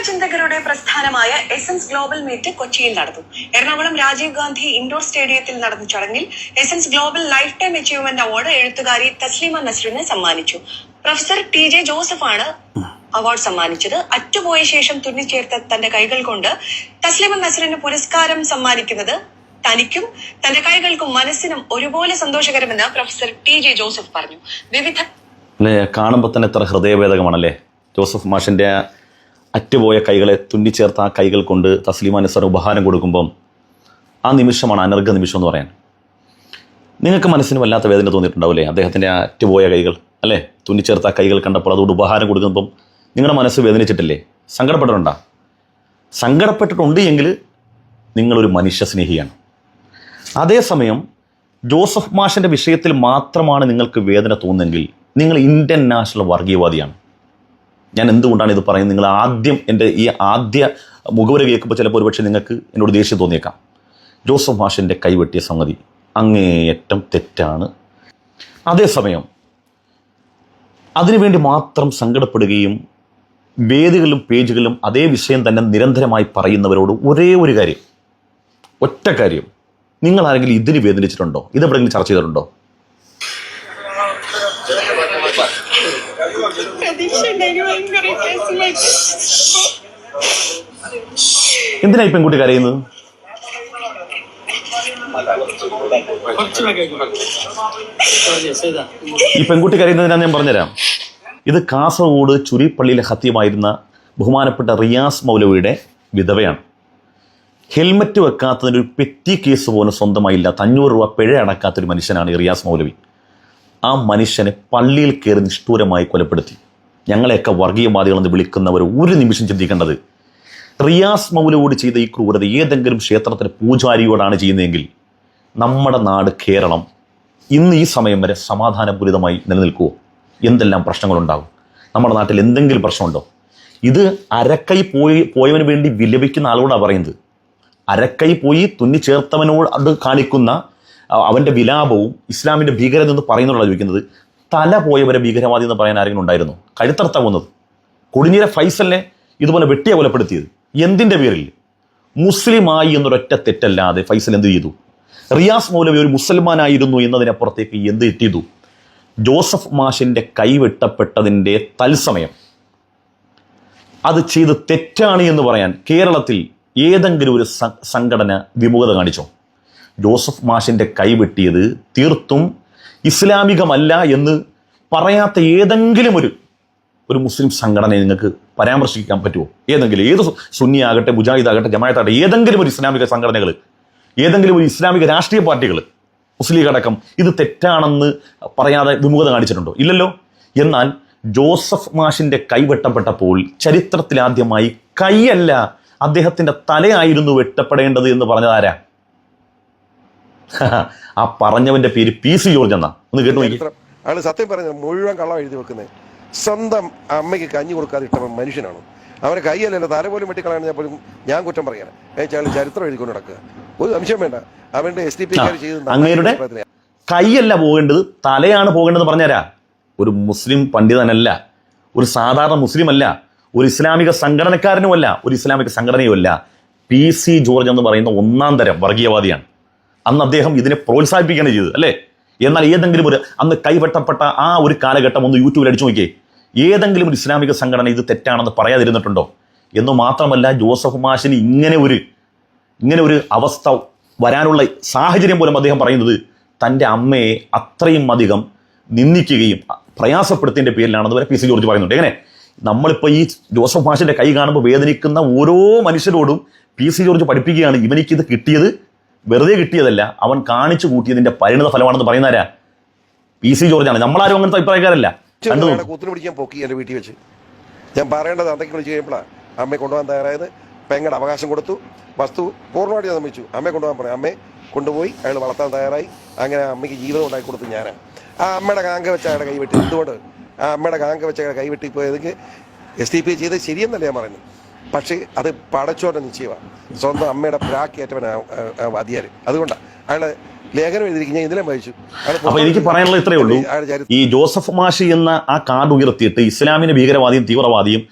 ചിന്തകരുടെ പ്രസ്ഥാനമായ essence global meet കൊച്ചിയിൽ നടന്നു. Ernakulam Rajeev Gandhi indoor സ്റ്റേഡിയത്തിൽ നടന്ന ചടങ്ങിൽ essence global life time achievement award എഴുത്തുകാരി തസ്ലീമ നസ്റിന് സമ്മാനിച്ചു. പ്രൊഫസർ TJ ജോസഫാണ് അവാർഡ് സമ്മാനിച്ചത്. അറ്റുപോയ ശേഷം തുന്നിച്ചേർത്ത തന്റെ കൈകൾ കൊണ്ട് തസ്ലീമ നസ്റിന് പുരസ്കാരം സമ്മാനിക്കുന്നത് തനിക്കും തന്റെ കൈകൾക്കും മനസ്സിനും ഒരുപോലെ സന്തോഷകരമെന്ന് പ്രൊഫസർ TJ ജോസഫ് പറഞ്ഞു. വിവിധ കാണുമ്പോൾ തന്നെ എത്ര ഹൃദയഭേദകമാണല്ലേ. ജോസഫ് മാഷിന്റെ അറ്റുപോയ കൈകളെ തുന്നിച്ചേർത്ത ആ കൈകൾ കൊണ്ട് തസ്ലീമ നസ്റിന് ഉപഹാരം കൊടുക്കുമ്പം ആ നിമിഷമാണ് അനർഘ നിമിഷം എന്ന് പറയാൻ. നിങ്ങൾക്ക് മനസ്സിന് വല്ലാത്ത വേദന തോന്നിയിട്ടുണ്ടാവില്ലേ അദ്ദേഹത്തിൻ്റെ ആ അറ്റുപോയ കൈകൾ അല്ലേ, തുന്നിച്ചേർത്ത ആ കൈകൾ കണ്ടപ്പോൾ അതുകൊണ്ട് ഉപഹാരം കൊടുക്കുമ്പം നിങ്ങളുടെ മനസ്സ് വേദനിച്ചിട്ടില്ലേ? സങ്കടപ്പെട്ടിട്ടുണ്ടോ? സങ്കടപ്പെട്ടിട്ടുണ്ട് എങ്കിൽ നിങ്ങളൊരു മനുഷ്യ സ്നേഹിയാണ്. അതേസമയം ജോസഫ് മാഷിൻ്റെ വിഷയത്തിൽ മാത്രമാണ് നിങ്ങൾക്ക് വേദന തോന്നുന്നെങ്കിൽ നിങ്ങൾ ഇന്ത്യൻ നാഷണൽ വർഗീയവാദിയാണ്. ഞാൻ എന്തുകൊണ്ടാണ് ഇത് പറയുന്നത്? നിങ്ങൾ ആദ്യം എൻ്റെ ഈ ആദ്യ മുഖവര കേൾക്കുമ്പോൾ ചിലപ്പോൾ ഒരുപക്ഷെ നിങ്ങൾക്ക് എന്നോട് ദേഷ്യം തോന്നിയേക്കാം. ജോസഫ് മാഷിൻ്റെ കൈവെട്ടിയ സംഗതി അങ്ങേയറ്റം തെറ്റാണ്. അതേസമയം അതിനുവേണ്ടി മാത്രം സങ്കടപ്പെടുകയും വേദികളിലും പേജുകളിലും അതേ വിഷയം തന്നെ നിരന്തരമായി പറയുന്നവരോട് ഒരേ ഒരു കാര്യം, ഒറ്റ കാര്യം, നിങ്ങൾ ആരെങ്കിലും ഇതിന് വേദനിച്ചിട്ടുണ്ടോ? ഇതെവിടെയെങ്കിലും ചർച്ച ചെയ്തിട്ടുണ്ടോ? എന്തിനാ ഈ പെൺകുട്ടി കരയുന്നത്? ഈ പെൺകുട്ടി കരയുന്നതിനാന്ന് ഞാൻ പറഞ്ഞുതരാം. ഇത് കാസർഗോഡ് ചുരിപ്പള്ളിയിലെ ഹത്യമായിരുന്ന ബഹുമാനപ്പെട്ട റിയാസ് മൗലവിയുടെ വിധവയാണ്. ഹെൽമറ്റ് വെക്കാത്തതിനൊരു പെറ്റി കേസ് പോലും സ്വന്തമായില്ല, 500 രൂപ പിഴ അടക്കാത്തൊരു മനുഷ്യനാണ് ഈ റിയാസ് മൗലവി. ആ മനുഷ്യനെ പള്ളിയിൽ കയറി നിഷ്ഠൂരമായി കൊലപ്പെടുത്തി. ഞങ്ങളെയൊക്കെ വർഗീയവാദികളെന്ന് വിളിക്കുന്നവർ ഒരു നിമിഷം ചിന്തിക്കേണ്ടത്, റിയാസ് മൗലവിയോട് ചെയ്ത ഈ ക്രൂരത ഏതെങ്കിലും ക്ഷേത്രത്തിലെ പൂജാരിയോടാണ് ചെയ്യുന്നതെങ്കിൽ നമ്മുടെ നാട് കേരളം ഇന്ന് ഈ സമയം വരെ സമാധാനപൂരിതമായി നിലനിൽക്കുമോ? എന്തെല്ലാം പ്രശ്നങ്ങളുണ്ടാകും? നമ്മുടെ നാട്ടിൽ എന്തെങ്കിലും പ്രശ്നമുണ്ടോ? ഇത് അരക്കൈ പോയവന് വേണ്ടി വിലപിക്കുന്ന ആളോടാണ് പറയുന്നത്. അരക്കൈ പോയി തുന്നിച്ചേർത്തവനോട് അത് കാണിക്കുന്ന അവൻ്റെ വിലാപവും ഇസ്ലാമിൻ്റെ ഭീകരത എന്ന് പറയുന്നതോടാണ് ചോദിക്കുന്നത്. തല പോയവരെ ഭീകരവാദി എന്ന് പറയാൻ ആരെങ്കിലും ഉണ്ടായിരുന്നു? കഴുത്തറുത്ത കൊന്നത്, കൊടിഞ്ഞിര ഫൈസലിനെ ഇതുപോലെ വെട്ടിയ കൊലപ്പെടുത്തിയത് എന്തിൻ്റെ പേരിൽ? മുസ്ലിമായി എന്നൊരൊറ്റ തെറ്റല്ലാതെ ഫൈസൽ എന്ത് ചെയ്തു? റിയാസ് മൗലവി ഒരു മുസൽമാനായിരുന്നു എന്നതിനപ്പുറത്തേക്ക് എന്ത് ചെയ്തു? ജോസഫ് മാഷിൻ്റെ കൈവെട്ടപ്പെട്ടതിൻ്റെ തത്സമയം അത് ചെയ്ത് തെറ്റാണ് എന്ന് പറയാൻ കേരളത്തിൽ ഏതെങ്കിലും ഒരു സംഘടന വിമുഖത കാണിച്ചോ? ജോസഫ് മാഷിൻ്റെ കൈവെട്ടിയത് തീർത്തും ഇസ്ലാമികമല്ല എന്ന് പറയാത്ത ഏതെങ്കിലും ഒരു മുസ്ലിം സംഘടനയെ നിങ്ങൾക്ക് പരാമർശിക്കാൻ പറ്റുമോ? ഏതെങ്കിലും, ഏത് സുന്നി ആകട്ടെ, മുജാഹിദ് ആകട്ടെ, ജമാഅത്താകട്ടെ, ഏതെങ്കിലും ഒരു ഇസ്ലാമിക സംഘടനകൾ, ഏതെങ്കിലും ഒരു ഇസ്ലാമിക രാഷ്ട്രീയ പാർട്ടികൾ, മുസ്ലിം ലീഗ് അടക്കം ഇത് തെറ്റാണെന്ന് പറയാതെ വിമുഖത കാണിച്ചിട്ടുണ്ടോ? ഇല്ലല്ലോ. എന്നാൽ ജോസഫ് മാഷിൻ്റെ കൈവെട്ടപ്പെട്ടപ്പോൾ ചരിത്രത്തിലാദ്യമായി കൈയല്ല അദ്ദേഹത്തിൻ്റെ തലയായിരുന്നു വെട്ടപ്പെടേണ്ടത് എന്ന് പറഞ്ഞതാരാ? ആ പറഞ്ഞവന്റെ പേര് PC ജോർജ് എന്നാ. ഒന്ന് കേട്ടു നോക്കി. അയാൾ സത്യം പറഞ്ഞ മുഴുവൻ കള്ളം എഴുതി വെക്കുന്നത്. സ്വന്തം അമ്മയ്ക്ക് കഞ്ഞി കൊടുക്കാതെ ഇട്ട മനുഷ്യനാണ്. അവരെ കൈയല്ലല്ലോ, തല പോലും വെട്ടിക്കളയാൻ പോലും ഞാൻ കുറ്റം പറയാണ്. അയാൾ ചരിത്രം എഴുതിക്കൊണ്ട് നടക്കുക, ഒരു സംശയം വേണ്ട. അവന്റെ STP അങ്ങയുടെ കൈയല്ല പോകേണ്ടത്, തലയാണ് പോകേണ്ടത് പറഞ്ഞുതരാ. ഒരു മുസ്ലിം പണ്ഡിതനല്ല, ഒരു സാധാരണ മുസ്ലിം അല്ല, ഒരു ഇസ്ലാമിക സംഘടനക്കാരനുമല്ല, ഒരു ഇസ്ലാമിക സംഘടനയുമല്ല. PC ജോർജ് എന്ന് പറയുന്ന ഒന്നാം തരം വർഗീയവാദിയാണ്. അന്ന് അദ്ദേഹം ഇതിനെ പ്രോത്സാഹിപ്പിക്കുകയാണ് ചെയ്തത് അല്ലേ? എന്നാൽ ഏതെങ്കിലും ഒരു അന്ന് കൈവെട്ടപ്പെട്ട ആ ഒരു കാലഘട്ടം ഒന്ന് യൂട്യൂബിൽ അടിച്ചു നോക്കിയേ. ഏതെങ്കിലും ഒരു ഇസ്ലാമിക സംഘടന ഇത് തെറ്റാണെന്ന് പറയാതിരുന്നിട്ടുണ്ടോ? എന്നു മാത്രമല്ല, ജോസഫ് മാഷിന് ഇങ്ങനെ ഒരു അവസ്ഥ വരാനുള്ള സാഹചര്യം പോലും അദ്ദേഹം പറയുന്നത് തൻ്റെ അമ്മയെ അത്രയും അധികം നിന്ദിക്കുകയും പ്രയാസപ്പെടുത്തിയതിൻ്റെ പേരിലാണെന്ന് വരെ PC ജോർജ് പറയുന്നുണ്ട്. എങ്ങനെ? നമ്മളിപ്പോൾ ഈ ജോസഫ് മാഷിൻ്റെ കൈ കാണുമ്പോൾ വേദനിക്കുന്ന ഓരോ മനുഷ്യരോടും PC ജോർജ് പഠിപ്പിക്കുകയാണ്, ഇവനിക്കിത് കിട്ടിയത് വെറുതെ കിട്ടിയതല്ല, അവൻ കാണിച്ചു കൂട്ടിയതിന്റെ പരിണിത ഫലമാണെന്ന് പറയുന്നവരാ? PC ജോർജാണ്. നമ്മളാരും അങ്ങനത്തെ അഭിപ്രായക്കാരല്ല. കൂത്തിനു പിടിക്കാൻ പോക്കി എൻ്റെ വീട്ടിൽ വെച്ച് ഞാൻ പറയേണ്ടത് അതൊക്കെ വിളിച്ച് കഴിയുമ്പോഴാണ് അമ്മയെ കൊണ്ടുപോകാൻ തയ്യാറായത്. പെങ്ങളുടെ അവകാശം കൊടുത്തു, വസ്തു പൂർണ്ണമായിട്ട് ഞാൻ സമ്മതിച്ചു. അമ്മയെ കൊണ്ടുപോകാൻ പറഞ്ഞു, അമ്മയെ കൊണ്ടുപോയി അയാൾ വളർത്താൻ തയ്യാറായി. അങ്ങനെ അമ്മയ്ക്ക് ജീവിതം ഉണ്ടാക്കി കൊടുത്തു ഞാനാണ്. ആ അമ്മയുടെ കാങ്ക വെച്ച അയാളുടെ കൈവെട്ടി. എന്തുകൊണ്ട് ആ അമ്മയുടെ കാങ്ക വെച്ച അയാളുടെ കൈവെട്ടിപ്പോയതൊക്കെ STP ചെയ്ത് ശരിയെന്നല്ല ഞാൻ പറയുന്നത്. പക്ഷേ അത് പടച്ചോന്റെ നിശ്ചയമാണ്. സ്വന്തം അമ്മയുടെ പ്രാക്കേറ്റവനാണ് അധികാരി. അതുകൊണ്ടാണ് അയാളെ ലേഖനം എഴുതിയിരിക്കും. ഞാൻ ഇതിലും വായിച്ചു. അപ്പൊ എനിക്ക് പറയാനുള്ള ഇത്രയേ ഉള്ളൂ. ഈ ജോസഫ് മാഷി എന്ന ആ കാർഡ് ഉയർത്തിയിട്ട് ഇസ്ലാമിന് ഭീകരവാദിയും തീവ്രവാദിയും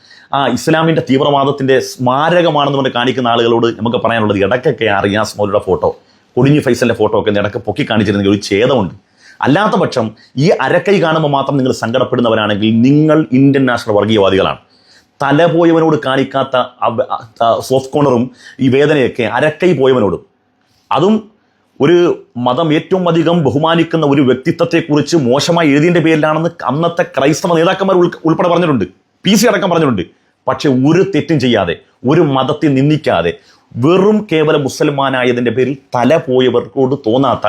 ഇസ്ലാമിൻ്റെ തീവ്രവാദത്തിൻ്റെ സ്മാരകമാണെന്ന് പറഞ്ഞ് കാണിക്കുന്ന ആളുകളോട് നമുക്ക് പറയാനുള്ളത്, ഇടയ്ക്കൊക്കെ ആ റിയാസ് മൗലയുടെ ഫോട്ടോ, കൊടിഞ്ഞി ഫൈസലിൻ്റെ ഫോട്ടോ ഒക്കെ ഇടയ്ക്ക് പൊക്കി കാണിച്ചിരുന്നെങ്കിൽ ഒരു ഛേദമുണ്ട്. അല്ലാത്ത പക്ഷം ഈ അരക്കൈ കാണുമ്പോൾ മാത്രം നിങ്ങൾ സങ്കടപ്പെടുന്നവരാണെങ്കിൽ നിങ്ങൾ ഇന്ത്യൻ നാഷണൽ വർഗീയവാദികളാണ്. തല പോയവനോട് കാണിക്കാത്ത സോഫ്റ്റ് കോർണറും ഈ വേദനയൊക്കെ അരക്കൈ പോയവനോടും, അതും ഒരു മതം ഏറ്റവും അധികം ബഹുമാനിക്കുന്ന ഒരു വ്യക്തിത്വത്തെക്കുറിച്ച് മോശമായി എഴുതിയതിൻ്റെ പേരിലാണെന്ന് അന്നത്തെ ക്രൈസ്തവ നേതാക്കന്മാർ ഉൾപ്പെടെ പറഞ്ഞിട്ടുണ്ട്, PC അടക്കം പറഞ്ഞിട്ടുണ്ട്. പക്ഷെ ഒരു തെറ്റും ചെയ്യാതെ, ഒരു മതത്തെ നിന്ദിക്കാതെ, വെറും കേവലം മുസൽമാനായതിൻ്റെ പേരിൽ തല പോയവർക്കോട് തോന്നാത്ത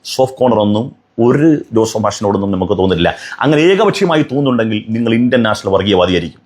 സോഫ്റ്റ് കോർണറൊന്നും ഒരു ജോസഫ് മാഷിനോടൊന്നും നമുക്ക് തോന്നില്ല. അങ്ങനെ ഏകപക്ഷീയമായി തോന്നുന്നുണ്ടെങ്കിൽ നിങ്ങൾ ഇന്ത്യൻ നാഷണൽ വർഗീയവാദിയായിരിക്കും.